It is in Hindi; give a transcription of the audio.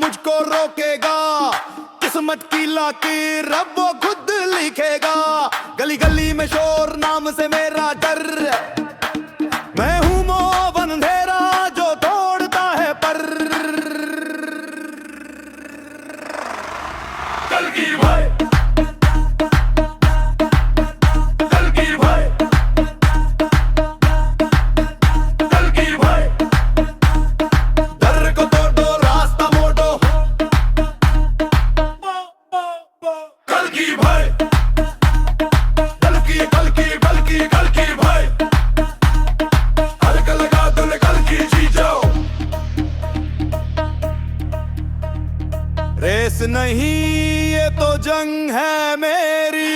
मुझको रोकेगा। किस्मत की लाकीर अब वो खुद लिखेगा। गली गली में शोर नाम से मेरा डर, मैं हूं मोहन अंधेरा जो तोड़ता है पर। कल्कि भाई, कल्कि भाई, कल्कि भाई, दर को तोड़ो रास्ता मोड़ो। कल्कि भाई, कल्कि कल्कि कल्कि कल्कि भाई, हल्का लगा दो कल्कि जी जाओ। रेस नहीं ये तो जंग है मेरी।